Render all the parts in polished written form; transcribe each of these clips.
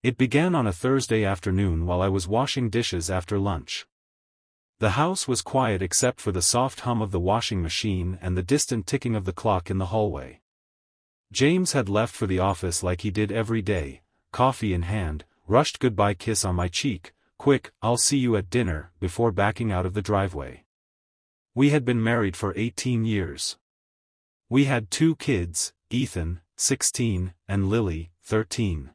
It began on a Thursday afternoon while I was washing dishes after lunch. The house was quiet except for the soft hum of the washing machine and the distant ticking of the clock in the hallway. James had left for the office like he did every day, coffee in hand, rushed goodbye kiss on my cheek, quick, "I'll see you at dinner," before backing out of the driveway. We had been married for 18 years. We had 2 kids, Ethan, 16, and Lily, 13.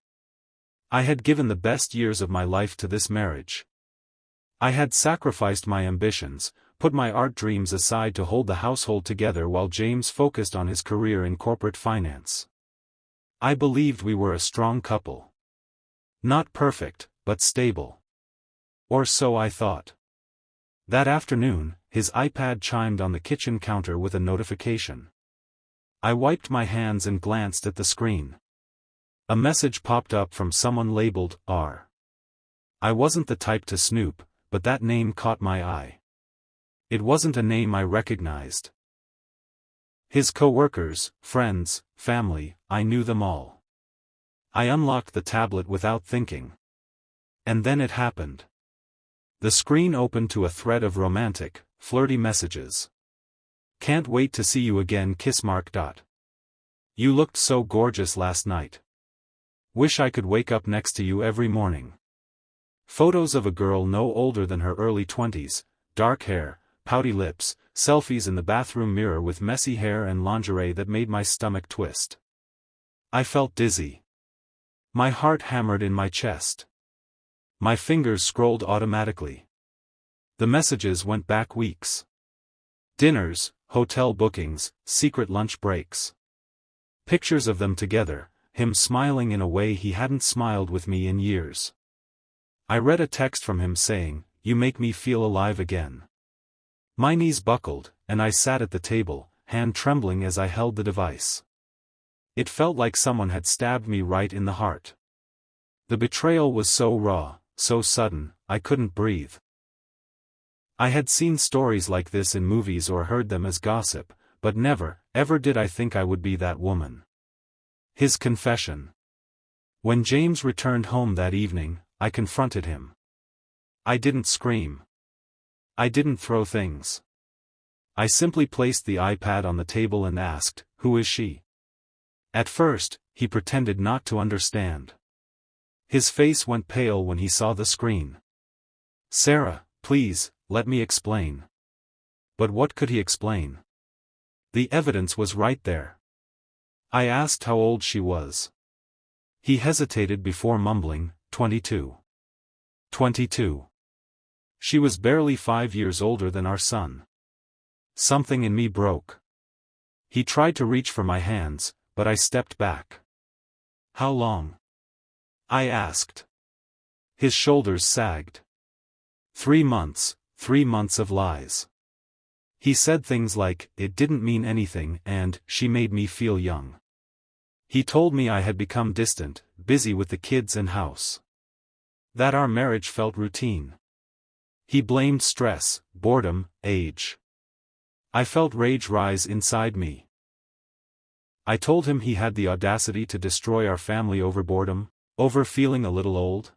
I had given the best years of my life to this marriage. I had sacrificed my ambitions, put my art dreams aside to hold the household together while James focused on his career in corporate finance. I believed we were a strong couple. Not perfect, but stable. Or so I thought. That afternoon, his iPad chimed on the kitchen counter with a notification. I wiped my hands and glanced at the screen. A message popped up from someone labeled R. I wasn't the type to snoop, but that name caught my eye. It wasn't a name I recognized. His co-workers, friends, family, I knew them all. I unlocked the tablet without thinking. And then it happened. The screen opened to a thread of romantic, flirty messages. "Can't wait to see you again. Kiss mark. You looked so gorgeous last night. Wish I could wake up next to you every morning." Photos of a girl no older than her early 20s, dark hair, pouty lips, selfies in the bathroom mirror with messy hair and lingerie that made my stomach twist. I felt dizzy. My heart hammered in my chest. My fingers scrolled automatically. The messages went back weeks. Dinners, hotel bookings, secret lunch breaks. Pictures of them together, him smiling in a way he hadn't smiled with me in years. I read a text from him saying, "You make me feel alive again." My knees buckled, and I sat at the table, hand trembling as I held the device. It felt like someone had stabbed me right in the heart. The betrayal was so raw, so sudden, I couldn't breathe. I had seen stories like this in movies or heard them as gossip, but never, ever did I think I would be that woman. His confession. When James returned home that evening, I confronted him. I didn't scream. I didn't throw things. I simply placed the iPad on the table and asked, "Who is she?" At first, he pretended not to understand. His face went pale when he saw the screen. "Sarah, please, let me explain." But what could he explain? The evidence was right there. I asked how old she was. He hesitated before mumbling, 22. 22. She was barely 5 years older than our son. Something in me broke. He tried to reach for my hands, but I stepped back. "How long?" I asked. His shoulders sagged. 3 months, 3 months of lies. He said things like, "It didn't mean anything," and "She made me feel young." He told me I had become distant, busy with the kids and house. That our marriage felt routine. He blamed stress, boredom, age. I felt rage rise inside me. I told him he had the audacity to destroy our family over boredom, over feeling a little old.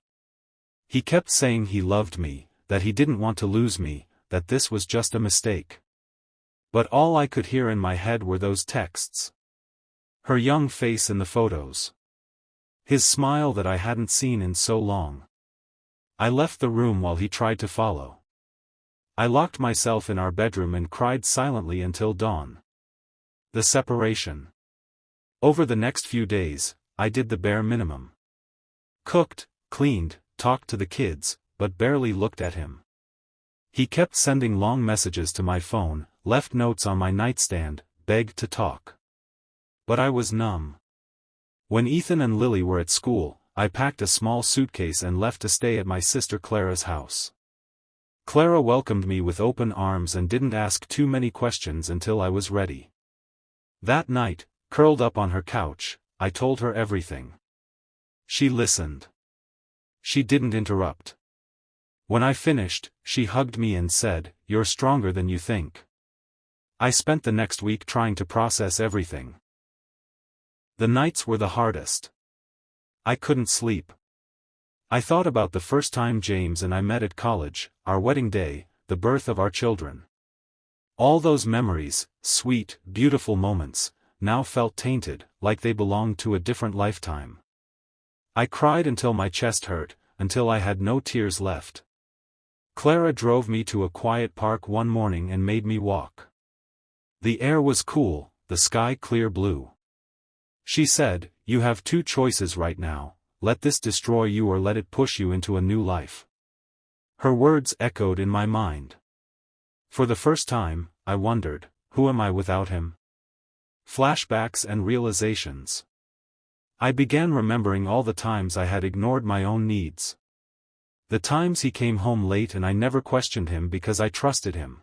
He kept saying he loved me, that he didn't want to lose me, that this was just a mistake. But all I could hear in my head were those texts. Her young face in the photos. His smile that I hadn't seen in so long. I left the room while he tried to follow. I locked myself in our bedroom and cried silently until dawn. The separation. Over the next few days, I did the bare minimum. Cooked, cleaned, talked to the kids, but barely looked at him. He kept sending long messages to my phone, left notes on my nightstand, begged to talk. But I was numb. When Ethan and Lily were at school, I packed a small suitcase and left to stay at my sister Clara's house. Clara welcomed me with open arms and didn't ask too many questions until I was ready. That night, curled up on her couch, I told her everything. She listened. She didn't interrupt. When I finished, she hugged me and said, "You're stronger than you think." I spent the next week trying to process everything. The nights were the hardest. I couldn't sleep. I thought about the first time James and I met at college, our wedding day, the birth of our children. All those memories, sweet, beautiful moments, now felt tainted, like they belonged to a different lifetime. I cried until my chest hurt, until I had no tears left. Clara drove me to a quiet park one morning and made me walk. The air was cool, the sky clear blue. She said, "You have two choices right now, let this destroy you or let it push you into a new life." Her words echoed in my mind. For the first time, I wondered, who am I without him? Flashbacks and realizations. I began remembering all the times I had ignored my own needs. The times he came home late and I never questioned him because I trusted him.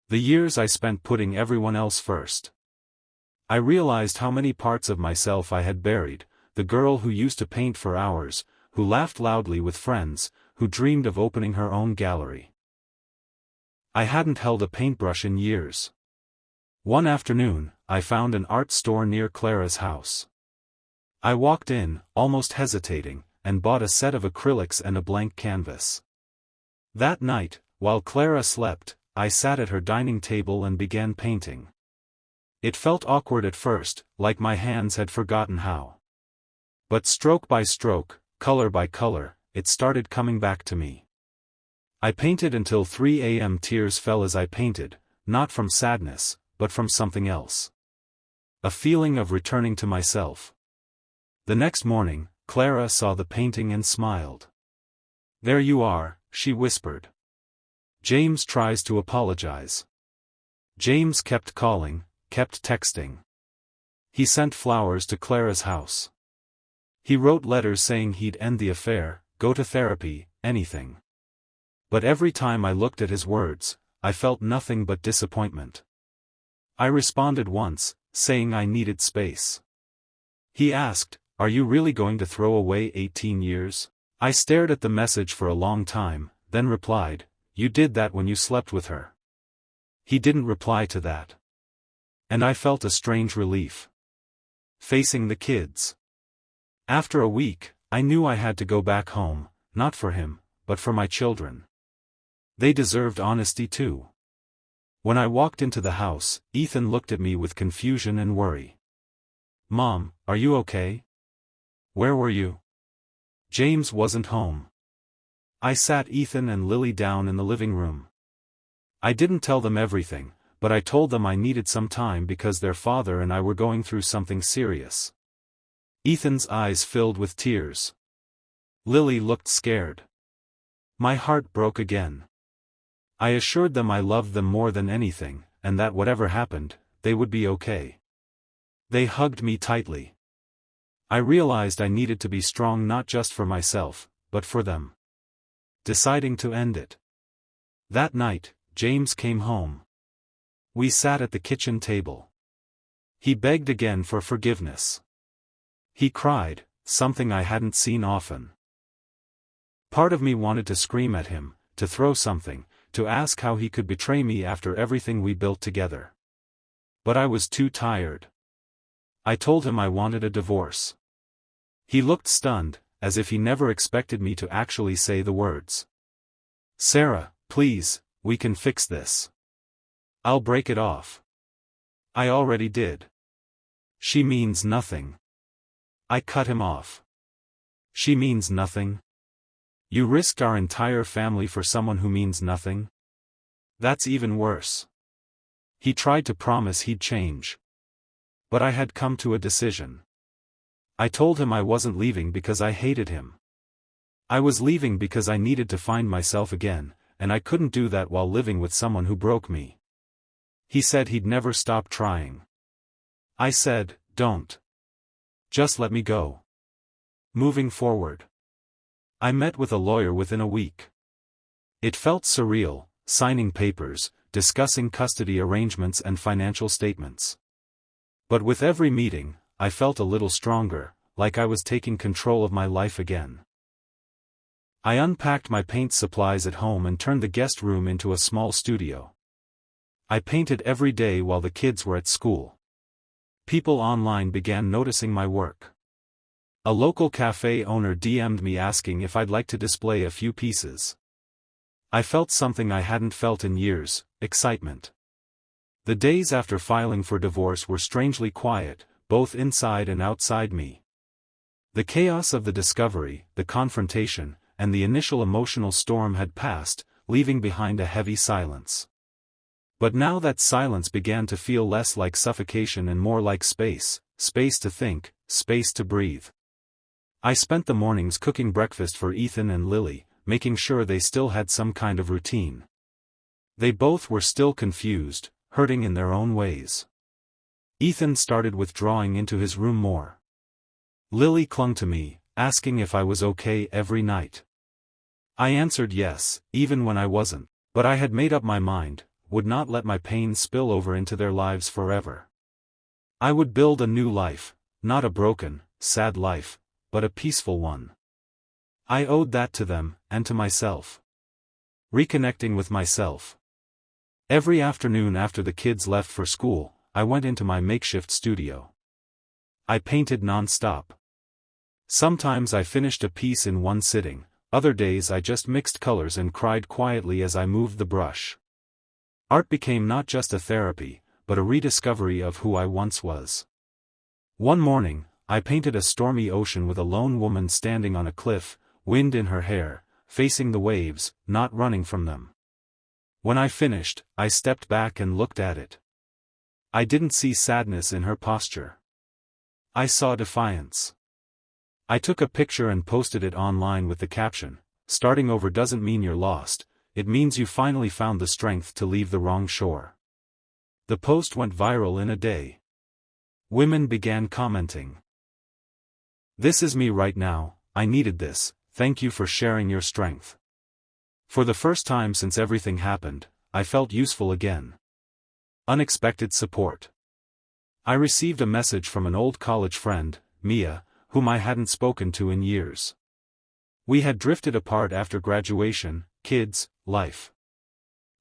The years I spent putting everyone else first. I realized how many parts of myself I had buried, the girl who used to paint for hours, who laughed loudly with friends, who dreamed of opening her own gallery. I hadn't held a paintbrush in years. One afternoon, I found an art store near Clara's house. I walked in, almost hesitating, and bought a set of acrylics and a blank canvas. That night, while Clara slept, I sat at her dining table and began painting. It felt awkward at first, like my hands had forgotten how. But stroke by stroke, color by color, it started coming back to me. I painted until 3 a.m. Tears fell as I painted, not from sadness, but from something else. A feeling of returning to myself. The next morning, Clara saw the painting and smiled. "There you are," she whispered. "James tries to apologize." James kept calling, kept texting. He sent flowers to Clara's house. He wrote letters saying he'd end the affair, go to therapy, anything. But every time I looked at his words, I felt nothing but disappointment. I responded once, saying I needed space. He asked, "Are you really going to throw away 18 years? I stared at the message for a long time, then replied, "You did that when you slept with her." He didn't reply to that. And I felt a strange relief. Facing the kids. After a week, I knew I had to go back home, not for him, but for my children. They deserved honesty too. When I walked into the house, Ethan looked at me with confusion and worry. "Mom, are you okay? Where were you?" James wasn't home. I sat Ethan and Lily down in the living room. I didn't tell them everything, but I told them I needed some time because their father and I were going through something serious. Ethan's eyes filled with tears. Lily looked scared. My heart broke again. I assured them I loved them more than anything, and that whatever happened, they would be okay. They hugged me tightly. I realized I needed to be strong not just for myself, but for them. Deciding to end it. That night, James came home. We sat at the kitchen table. He begged again for forgiveness. He cried, something I hadn't seen often. Part of me wanted to scream at him, to throw something, to ask how he could betray me after everything we built together. But I was too tired. I told him I wanted a divorce. He looked stunned, as if he never expected me to actually say the words. "Sarah, please, we can fix this. I'll break it off." I already did. "She means nothing." I cut him off. "She means nothing? You risked our entire family for someone who means nothing? That's even worse." He tried to promise he'd change. But I had come to a decision. I told him I wasn't leaving because I hated him. I was leaving because I needed to find myself again, and I couldn't do that while living with someone who broke me. He said he'd never stop trying. I said, "Don't. Just let me go." Moving forward. I met with a lawyer within a week. It felt surreal, signing papers, discussing custody arrangements and financial statements. But with every meeting, I felt a little stronger, like I was taking control of my life again. I unpacked my paint supplies at home and turned the guest room into a small studio. I painted every day while the kids were at school. People online began noticing my work. A local cafe owner DM'd me asking if I'd like to display a few pieces. I felt something I hadn't felt in years: excitement. The days after filing for divorce were strangely quiet, both inside and outside me. The chaos of the discovery, the confrontation, and the initial emotional storm had passed, leaving behind a heavy silence. But now that silence began to feel less like suffocation and more like space to think, space to breathe. I spent the mornings cooking breakfast for Ethan and Lily, making sure they still had some kind of routine. They both were still confused, hurting in their own ways. Ethan started withdrawing into his room more. Lily clung to me, asking if I was okay every night. I answered yes, even when I wasn't, but I had made up my mind, would not let my pain spill over into their lives forever. I would build a new life, not a broken, sad life, but a peaceful one. I owed that to them, and to myself. Reconnecting with myself. Every afternoon after the kids left for school, I went into my makeshift studio. I painted non-stop. Sometimes I finished a piece in one sitting, other days I just mixed colors and cried quietly as I moved the brush. Art became not just a therapy, but a rediscovery of who I once was. One morning, I painted a stormy ocean with a lone woman standing on a cliff, wind in her hair, facing the waves, not running from them. When I finished, I stepped back and looked at it. I didn't see sadness in her posture. I saw defiance. I took a picture and posted it online with the caption, "Starting over doesn't mean you're lost, it means you finally found the strength to leave the wrong shore." The post went viral in a day. Women began commenting. "This is me right now, I needed this, thank you for sharing your strength." For the first time since everything happened, I felt useful again. Unexpected support. I received a message from an old college friend, Mia, whom I hadn't spoken to in years. We had drifted apart after graduation, kids, life.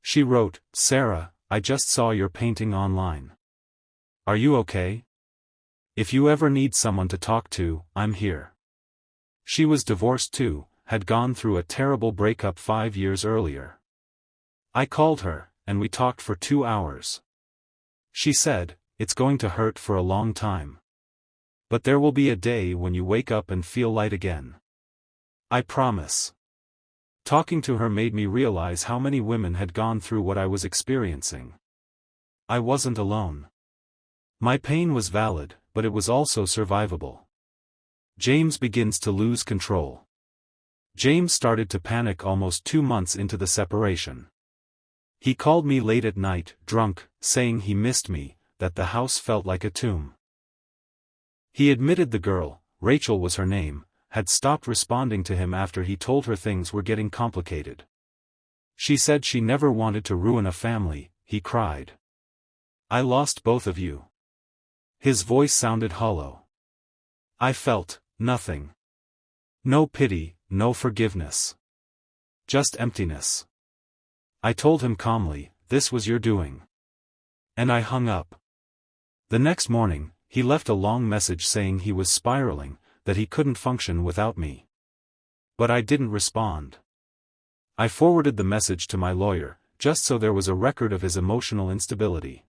She wrote, "Sarah, I just saw your painting online. Are you okay? If you ever need someone to talk to, I'm here." She was divorced too, had gone through a terrible breakup 5 years earlier. I called her, and we talked for 2 hours. She said, "It's going to hurt for a long time. But there will be a day when you wake up and feel light again. I promise." Talking to her made me realize how many women had gone through what I was experiencing. I wasn't alone. My pain was valid, but it was also survivable. James begins to lose control. James started to panic almost 2 months into the separation. He called me late at night, drunk, saying he missed me, that the house felt like a tomb. He admitted the girl, Rachel was her name, had stopped responding to him after he told her things were getting complicated. She said she never wanted to ruin a family, he cried. "I lost both of you." His voice sounded hollow. I felt nothing. No pity, no forgiveness. Just emptiness. I told him calmly, "This was your doing." And I hung up. The next morning, he left a long message saying he was spiraling, that he couldn't function without me. But I didn't respond. I forwarded the message to my lawyer, just so there was a record of his emotional instability.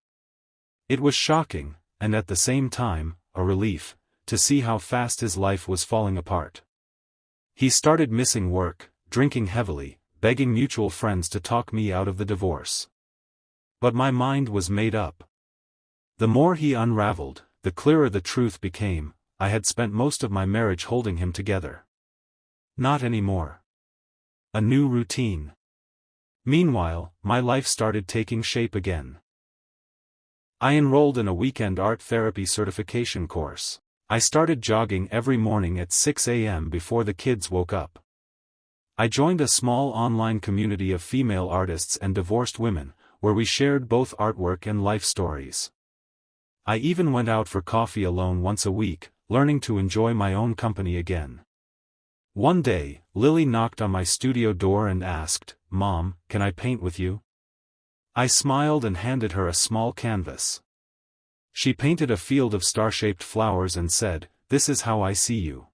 It was shocking, and at the same time, a relief, to see how fast his life was falling apart. He started missing work, drinking heavily, begging mutual friends to talk me out of the divorce. But my mind was made up. The more he unraveled, the clearer the truth became: I had spent most of my marriage holding him together. Not anymore. A new routine. Meanwhile, my life started taking shape again. I enrolled in a weekend art therapy certification course. I started jogging every morning at 6 a.m. before the kids woke up. I joined a small online community of female artists and divorced women, where we shared both artwork and life stories. I even went out for coffee alone once a week, learning to enjoy my own company again. One day, Lily knocked on my studio door and asked, "Mom, can I paint with you?" I smiled and handed her a small canvas. She painted a field of star-shaped flowers and said, "This is how I see you."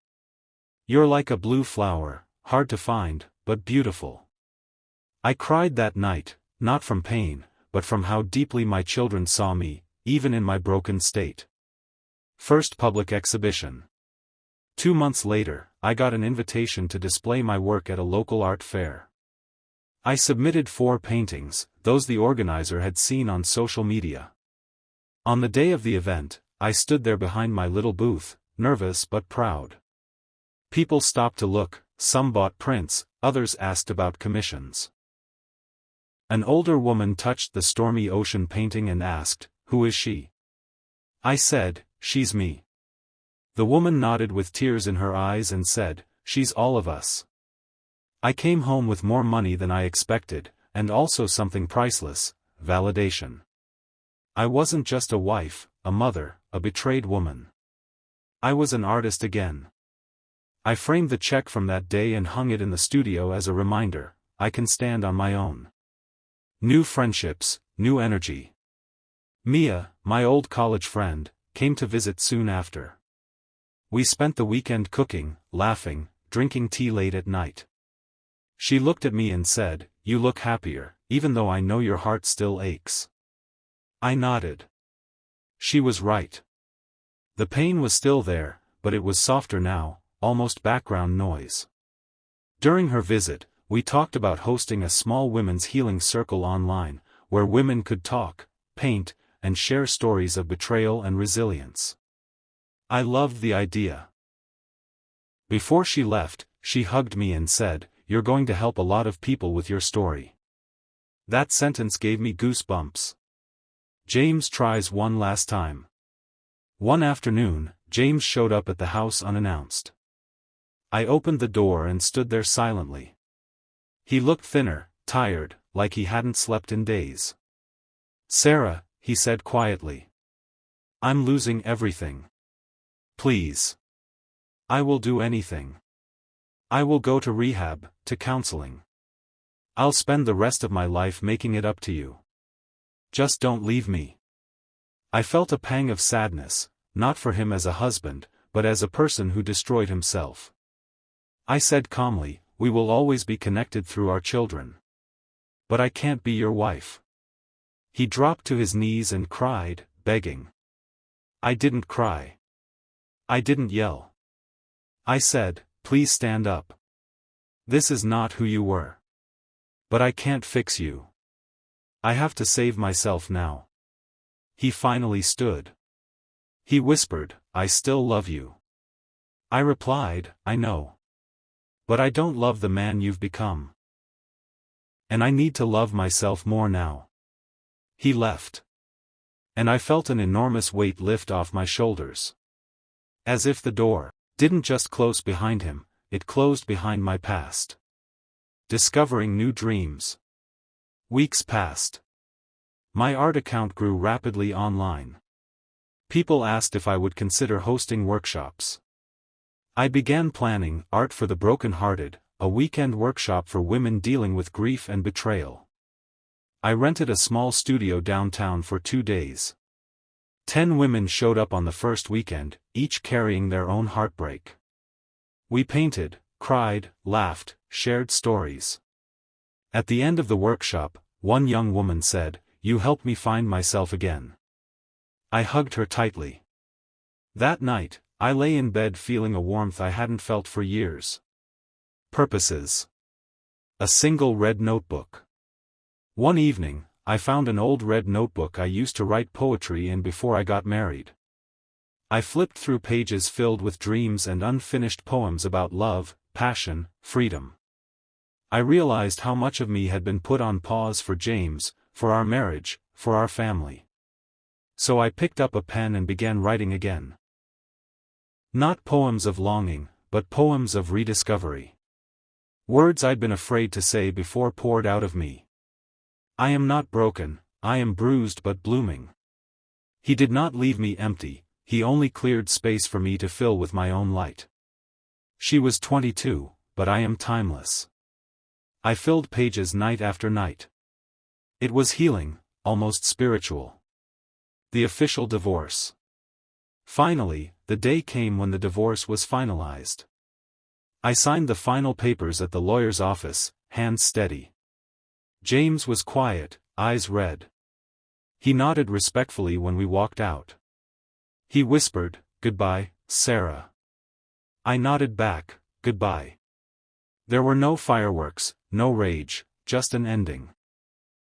You're like a blue flower, hard to find, but beautiful. I cried that night, not from pain, but from how deeply my children saw me, even in my broken state. First public exhibition. 2 months later, I got an invitation to display my work at a local art fair. I submitted 4 paintings, those the organizer had seen on social media. On the day of the event, I stood there behind my little booth, nervous but proud. People stopped to look, some bought prints, others asked about commissions. An older woman touched the stormy ocean painting and asked, "Who is she?" I said, "She's me." The woman nodded with tears in her eyes and said, "She's all of us." I came home with more money than I expected, and also something priceless, validation. I wasn't just a wife, a mother, a betrayed woman. I was an artist again. I framed the check from that day and hung it in the studio as a reminder, I can stand on my own. New friendships, new energy. Mia, my old college friend, came to visit soon after. We spent the weekend cooking, laughing, drinking tea late at night. She looked at me and said, "You look happier, even though I know your heart still aches." I nodded. She was right. The pain was still there, but it was softer now, almost background noise. During her visit, we talked about hosting a small women's healing circle online, where women could talk, paint, and share stories of betrayal and resilience. I loved the idea. Before she left, she hugged me and said, "You're going to help a lot of people with your story." That sentence gave me goosebumps. James tries one last time. One afternoon, James showed up at the house unannounced. I opened the door and stood there silently. He looked thinner, tired, like he hadn't slept in days. "Sarah," he said quietly. "I'm losing everything. Please. I will do anything. I will go to rehab, to counseling. I'll spend the rest of my life making it up to you. Just don't leave me." I felt a pang of sadness, not for him as a husband, but as a person who destroyed himself. I said calmly, "We will always be connected through our children. But I can't be your wife." He dropped to his knees and cried, begging. I didn't cry. I didn't yell. I said, "Please stand up. This is not who you were. But I can't fix you. I have to save myself now." He finally stood. He whispered, "I still love you." I replied, "I know. But I don't love the man you've become. And I need to love myself more now." He left. And I felt an enormous weight lift off my shoulders. As if the door didn't just close behind him, it closed behind my past. Discovering new dreams. Weeks passed. My art account grew rapidly online. People asked if I would consider hosting workshops. I began planning Art for the Broken-Hearted, a weekend workshop for women dealing with grief and betrayal. I rented a small studio downtown for 2 days. 10 women showed up on the first weekend, each carrying their own heartbreak. We painted, cried, laughed, shared stories. At the end of the workshop, one young woman said, "You helped me find myself again." I hugged her tightly. That night, I lay in bed feeling a warmth I hadn't felt for years. Purposes. A single red notebook. One evening, I found an old red notebook I used to write poetry in before I got married. I flipped through pages filled with dreams and unfinished poems about love, passion, freedom. I realized how much of me had been put on pause for James, for our marriage, for our family. So I picked up a pen and began writing again. Not poems of longing, but poems of rediscovery. Words I'd been afraid to say before poured out of me. I am not broken, I am bruised but blooming. He did not leave me empty, he only cleared space for me to fill with my own light. She was 22, but I am timeless. I filled pages night after night. It was healing, almost spiritual. The official divorce. Finally, the day came when the divorce was finalized. I signed the final papers at the lawyer's office, hands steady. James was quiet, eyes red. He nodded respectfully when we walked out. He whispered, "Goodbye, Sarah." I nodded back, "Goodbye." There were no fireworks, no rage, just an ending.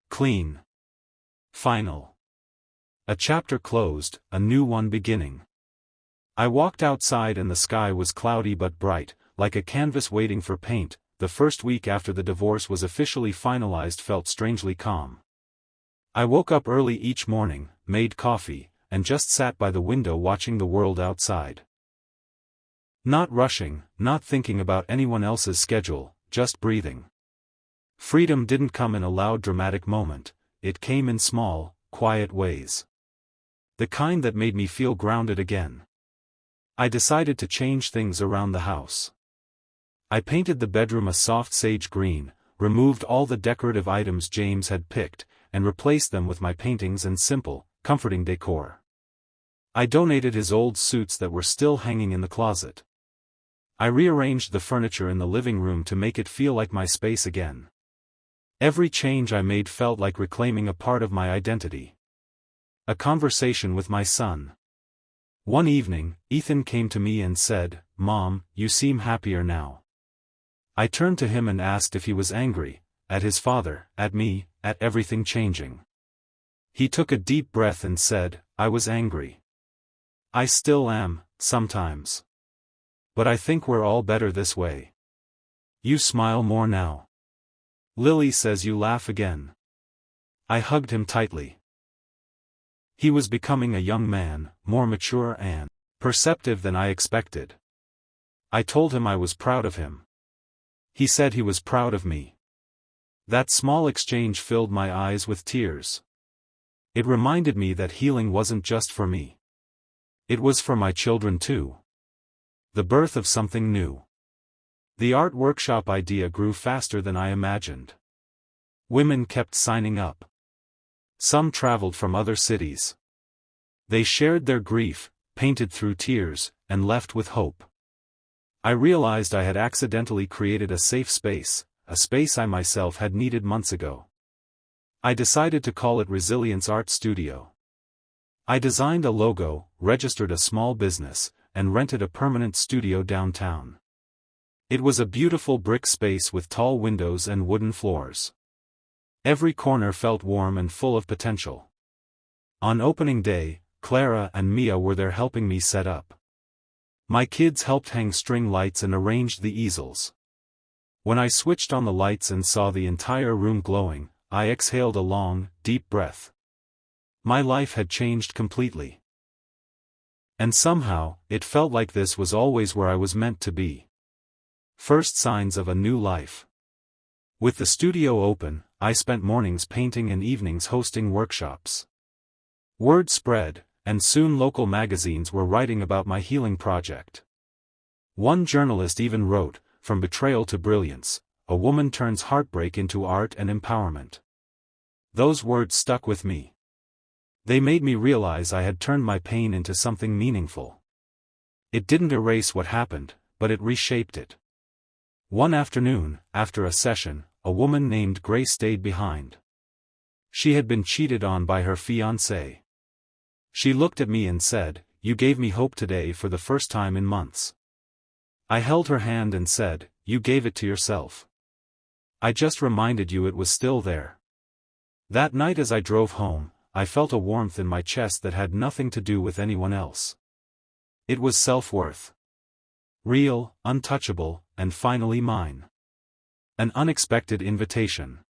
Clean. Final. A chapter closed, a new one beginning. I walked outside and the sky was cloudy but bright, like a canvas waiting for paint. The first week after the divorce was officially finalized felt strangely calm. I woke up early each morning, made coffee, and just sat by the window watching the world outside. Not rushing, not thinking about anyone else's schedule, just breathing. Freedom didn't come in a loud dramatic moment, it came in small, quiet ways. The kind that made me feel grounded again. I decided to change things around the house. I painted the bedroom a soft sage green, removed all the decorative items James had picked, and replaced them with my paintings and simple, comforting decor. I donated his old suits that were still hanging in the closet. I rearranged the furniture in the living room to make it feel like my space again. Every change I made felt like reclaiming a part of my identity. A conversation with my son. One evening, Ethan came to me and said, "Mom, you seem happier now." I turned to him and asked if he was angry, at his father, at me, at everything changing. He took a deep breath and said, "I was angry. I still am, sometimes. But I think we're all better this way. You smile more now. Lily says you laugh again." I hugged him tightly. He was becoming a young man, more mature and perceptive than I expected. I told him I was proud of him. He said he was proud of me. That small exchange filled my eyes with tears. It reminded me that healing wasn't just for me. It was for my children too. The birth of something new. The art workshop idea grew faster than I imagined. Women kept signing up. Some traveled from other cities. They shared their grief, painted through tears, and left with hope. I realized I had accidentally created a safe space, a space I myself had needed months ago. I decided to call it Resilience Art Studio. I designed a logo, registered a small business, and rented a permanent studio downtown. It was a beautiful brick space with tall windows and wooden floors. Every corner felt warm and full of potential. On opening day, Clara and Mia were there helping me set up. My kids helped hang string lights and arranged the easels. When I switched on the lights and saw the entire room glowing, I exhaled a long, deep breath. My life had changed completely. And somehow, it felt like this was always where I was meant to be. First signs of a new life. With the studio open, I spent mornings painting and evenings hosting workshops. Word spread, and soon local magazines were writing about my healing project. One journalist even wrote, "From betrayal to brilliance, a woman turns heartbreak into art and empowerment." Those words stuck with me. They made me realize I had turned my pain into something meaningful. It didn't erase what happened, but it reshaped it. One afternoon, after a session, a woman named Grace stayed behind. She had been cheated on by her fiancé. She looked at me and said, "You gave me hope today for the first time in months." I held her hand and said, "You gave it to yourself. I just reminded you it was still there." That night as I drove home, I felt a warmth in my chest that had nothing to do with anyone else. It was self-worth. Real, untouchable, and finally mine. An unexpected invitation.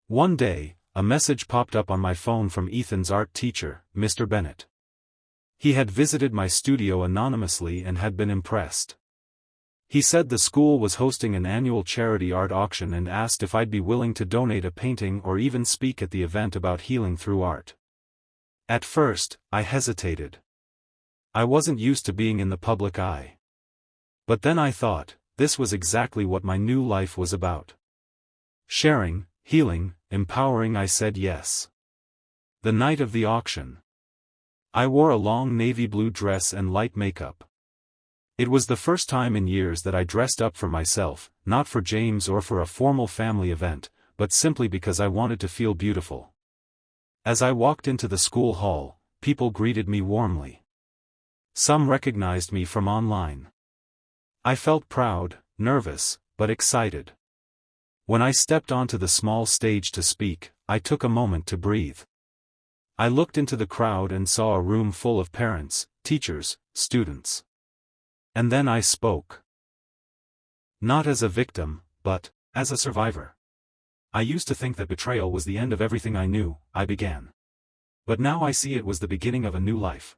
One day, a message popped up on my phone from Ethan's art teacher, Mr. Bennett. He had visited my studio anonymously and had been impressed. He said the school was hosting an annual charity art auction and asked if I'd be willing to donate a painting or even speak at the event about healing through art. At first, I hesitated. I wasn't used to being in the public eye. But then I thought, this was exactly what my new life was about. Sharing, healing, empowering. I said yes. The night of the auction. I wore a long navy blue dress and light makeup. It was the first time in years that I dressed up for myself, not for James or for a formal family event, but simply because I wanted to feel beautiful. As I walked into the school hall, people greeted me warmly. Some recognized me from online. I felt proud, nervous, but excited. When I stepped onto the small stage to speak, I took a moment to breathe. I looked into the crowd and saw a room full of parents, teachers, students. And then I spoke. Not as a victim, but as a survivor. I used to think that betrayal was the end of everything I knew, I began. But now I see it was the beginning of a new life.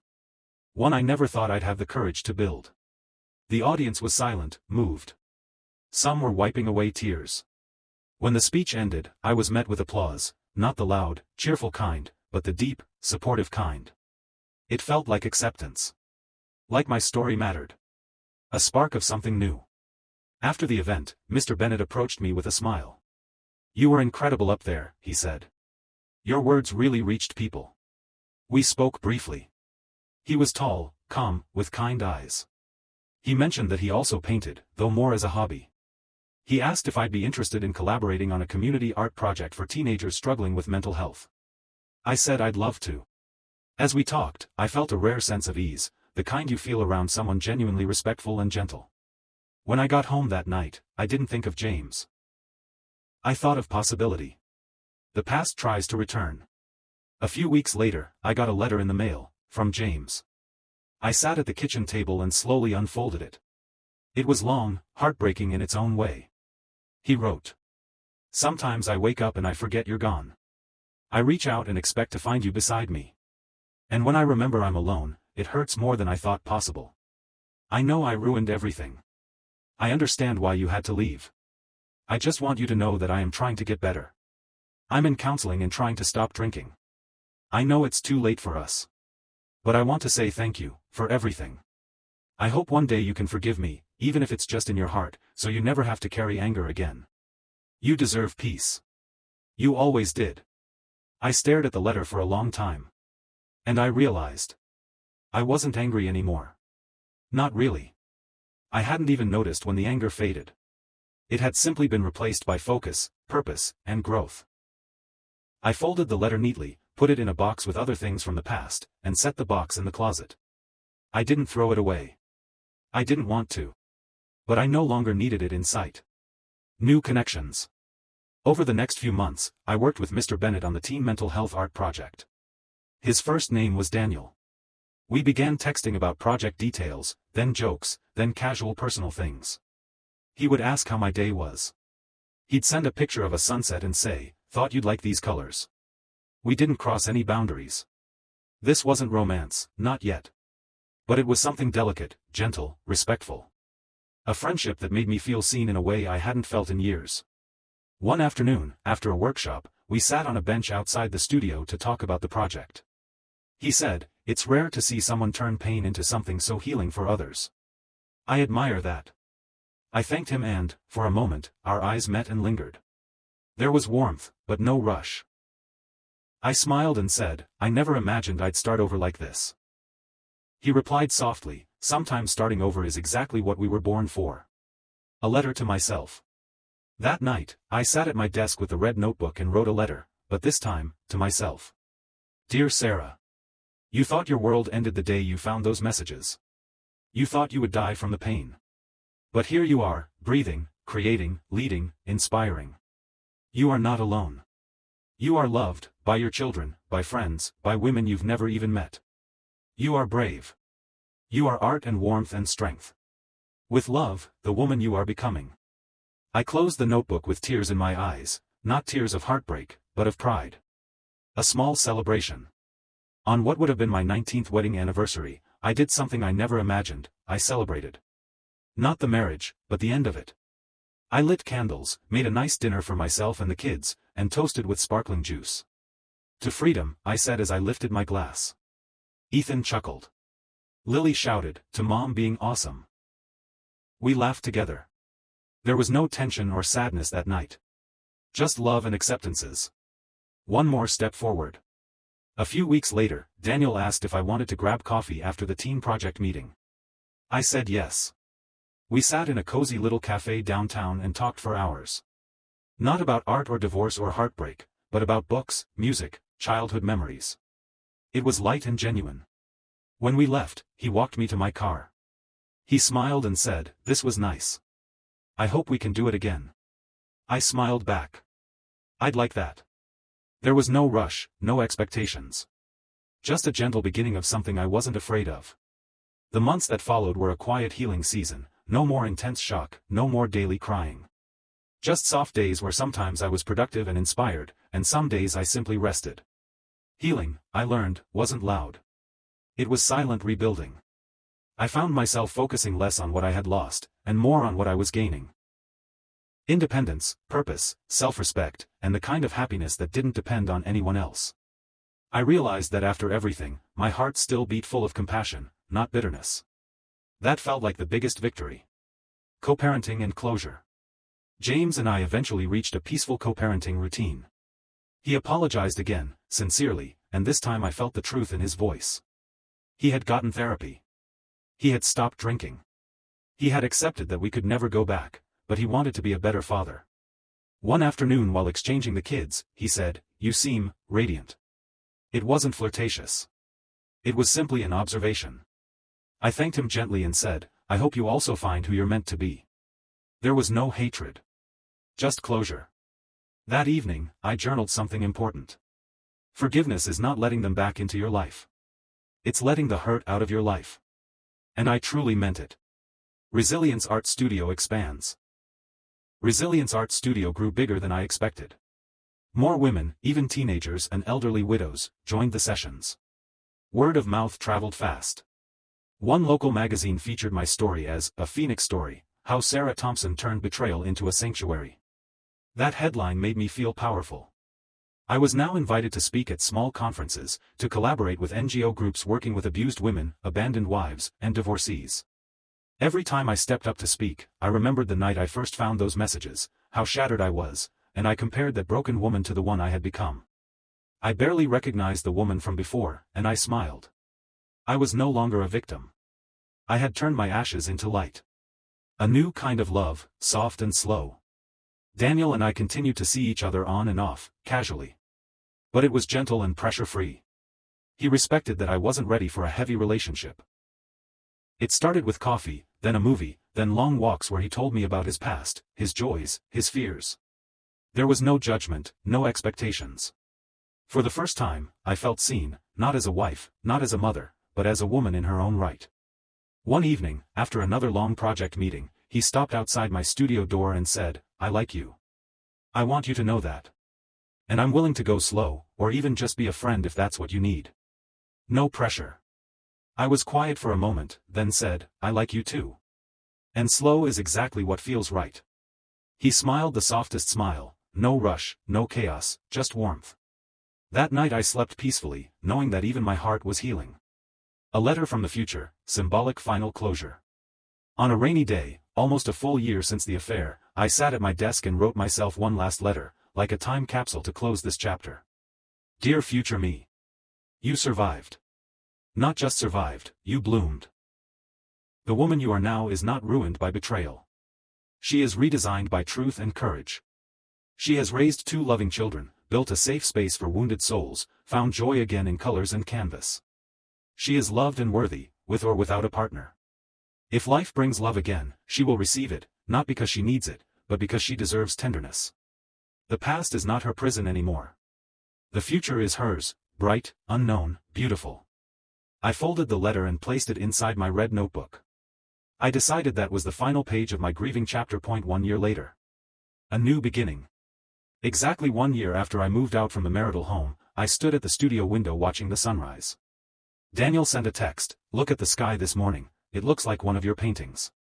One I never thought I'd have the courage to build. The audience was silent, moved. Some were wiping away tears. When the speech ended, I was met with applause, not the loud, cheerful kind, but the deep, supportive kind. It felt like acceptance. Like my story mattered. A spark of something new. After the event, Mr. Bennett approached me with a smile. "You were incredible up there," he said. "Your words really reached people." We spoke briefly. He was tall, calm, with kind eyes. He mentioned that he also painted, though more as a hobby. He asked if I'd be interested in collaborating on a community art project for teenagers struggling with mental health. I said I'd love to. As we talked, I felt a rare sense of ease, the kind you feel around someone genuinely respectful and gentle. When I got home that night, I didn't think of James. I thought of possibility. The past tries to return. A few weeks later, I got a letter in the mail, from James. I sat at the kitchen table and slowly unfolded it. It was long, heartbreaking in its own way. He wrote. "Sometimes I wake up and I forget you're gone. I reach out and expect to find you beside me. And when I remember I'm alone, it hurts more than I thought possible. I know I ruined everything. I understand why you had to leave. I just want you to know that I am trying to get better. I'm in counseling and trying to stop drinking. I know it's too late for us. But I want to say thank you, for everything. I hope one day you can forgive me, even if it's just in your heart, so you never have to carry anger again. You deserve peace. You always did." I stared at the letter for a long time. And I realized. I wasn't angry anymore. Not really. I hadn't even noticed when the anger faded. It had simply been replaced by focus, purpose, and growth. I folded the letter neatly, put it in a box with other things from the past, and set the box in the closet. I didn't throw it away. I didn't want to. But I no longer needed it in sight. New connections. Over the next few months, I worked with Mr. Bennett on the teen mental health art project. His first name was Daniel. We began texting about project details, then jokes, then casual personal things. He would ask how my day was. He'd send a picture of a sunset and say, "Thought you'd like these colors." We didn't cross any boundaries. This wasn't romance, not yet. But it was something delicate, gentle, respectful. A friendship that made me feel seen in a way I hadn't felt in years. One afternoon, after a workshop, we sat on a bench outside the studio to talk about the project. He said, "It's rare to see someone turn pain into something so healing for others. I admire that." I thanked him and, for a moment, our eyes met and lingered. There was warmth, but no rush. I smiled and said, "I never imagined I'd start over like this." He replied softly, "Sometimes starting over is exactly what we were born for." A letter to myself. That night, I sat at my desk with a red notebook and wrote a letter, but this time, to myself. "Dear Sarah. You thought your world ended the day you found those messages. You thought you would die from the pain. But here you are, breathing, creating, leading, inspiring. You are not alone. You are loved, by your children, by friends, by women you've never even met. You are brave. You are art and warmth and strength. With love, the woman you are becoming." I closed the notebook with tears in my eyes, not tears of heartbreak, but of pride. A small celebration. On what would have been my 19th wedding anniversary, I did something I never imagined. I celebrated. Not the marriage, but the end of it. I lit candles, made a nice dinner for myself and the kids, and toasted with sparkling juice. "To freedom," I said as I lifted my glass. Ethan chuckled. Lily shouted, "To Mom being awesome." We laughed together. There was no tension or sadness that night. Just love and acceptances. One more step forward. A few weeks later, Daniel asked if I wanted to grab coffee after the teen project meeting. I said yes. We sat in a cozy little cafe downtown and talked for hours. Not about art or divorce or heartbreak, but about books, music, childhood memories. It was light and genuine. When we left, he walked me to my car. He smiled and said, "This was nice. I hope we can do it again." I smiled back. I'd like that. There was no rush, no expectations. Just a gentle beginning of something I wasn't afraid of. The months that followed were a quiet healing season, no more intense shock, no more daily crying. Just soft days where sometimes I was productive and inspired, and some days I simply rested. Healing, I learned, wasn't loud. It was silent rebuilding. I found myself focusing less on what I had lost, and more on what I was gaining. Independence, purpose, self-respect, and the kind of happiness that didn't depend on anyone else. I realized that after everything, my heart still beat full of compassion, not bitterness. That felt like the biggest victory. Co-parenting and closure. James and I eventually reached a peaceful co-parenting routine. He apologized again, sincerely, and this time I felt the truth in his voice. He had gotten therapy. He had stopped drinking. He had accepted that we could never go back, but he wanted to be a better father. One afternoon while exchanging the kids, he said, "You seem radiant." It wasn't flirtatious. It was simply an observation. I thanked him gently and said, "I hope you also find who you're meant to be." There was no hatred. Just closure. That evening, I journaled something important. Forgiveness is not letting them back into your life. It's letting the hurt out of your life. And I truly meant it. Resilience Art Studio expands. Resilience Art Studio grew bigger than I expected. More women, even teenagers and elderly widows, joined the sessions. Word of mouth traveled fast. One local magazine featured my story as a Phoenix story, how Sarah Thompson turned betrayal into a sanctuary. That headline made me feel powerful. I was now invited to speak at small conferences, to collaborate with NGO groups working with abused women, abandoned wives, and divorcees. Every time I stepped up to speak, I remembered the night I first found those messages, how shattered I was, and I compared that broken woman to the one I had become. I barely recognized the woman from before, and I smiled. I was no longer a victim. I had turned my ashes into light. A new kind of love, soft and slow. Daniel and I continued to see each other on and off, casually. But it was gentle and pressure-free. He respected that I wasn't ready for a heavy relationship. It started with coffee, then a movie, then long walks where he told me about his past, his joys, his fears. There was no judgment, no expectations. For the first time, I felt seen, not as a wife, not as a mother, but as a woman in her own right. One evening, after another long project meeting, he stopped outside my studio door and said, "I like you. I want you to know that. And I'm willing to go slow, or even just be a friend if that's what you need. No pressure." I was quiet for a moment, then said, "I like you too. And slow is exactly what feels right." He smiled the softest smile, no rush, no chaos, just warmth. That night I slept peacefully, knowing that even my heart was healing. A letter from the future, symbolic final closure. On a rainy day, almost a full year since the affair, I sat at my desk and wrote myself one last letter, like a time capsule to close this chapter. Dear future me. You survived. Not just survived, you bloomed. The woman you are now is not ruined by betrayal. She is redesigned by truth and courage. She has raised 2 loving children, built a safe space for wounded souls, found joy again in colors and canvas. She is loved and worthy, with or without a partner. If life brings love again, she will receive it, not because she needs it, but because she deserves tenderness. The past is not her prison anymore. The future is hers, bright, unknown, beautiful. I folded the letter and placed it inside my red notebook. I decided that was the final page of my grieving chapter. 1 year later. A new beginning. Exactly 1 year after I moved out from the marital home, I stood at the studio window watching the sunrise. Daniel sent a text, "Look at the sky this morning, it looks like one of your paintings."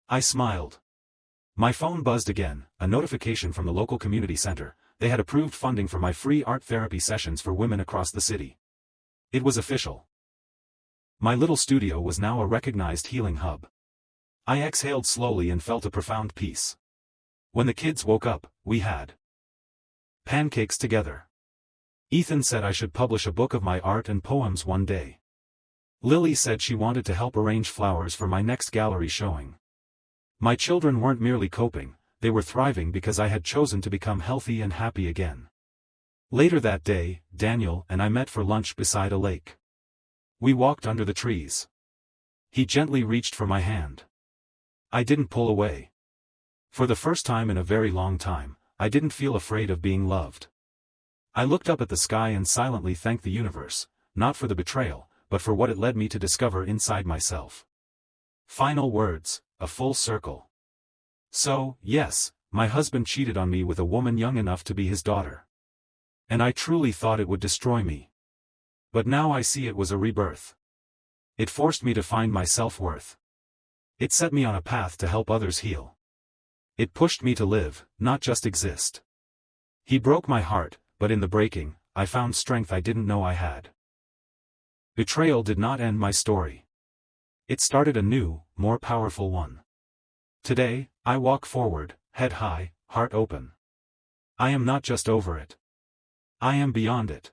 I smiled. My phone buzzed again, a notification from the local community center. They had approved funding for my free art therapy sessions for women across the city. It was official. My little studio was now a recognized healing hub. I exhaled slowly and felt a profound peace. When the kids woke up, we had pancakes together. Ethan said I should publish a book of my art and poems one day. Lily said she wanted to help arrange flowers for my next gallery showing. My children weren't merely coping, they were thriving because I had chosen to become healthy and happy again. Later that day, Daniel and I met for lunch beside a lake. We walked under the trees. He gently reached for my hand. I didn't pull away. For the first time in a very long time, I didn't feel afraid of being loved. I looked up at the sky and silently thanked the universe, not for the betrayal, but for what it led me to discover inside myself. Final words, a full circle. So, yes, my husband cheated on me with a woman young enough to be his daughter. And I truly thought it would destroy me. But now I see it was a rebirth. It forced me to find my self-worth. It set me on a path to help others heal. It pushed me to live, not just exist. He broke my heart, but in the breaking, I found strength I didn't know I had. Betrayal did not end my story. It started a new, more powerful one. Today, I walk forward, head high, heart open. I am not just over it. I am beyond it.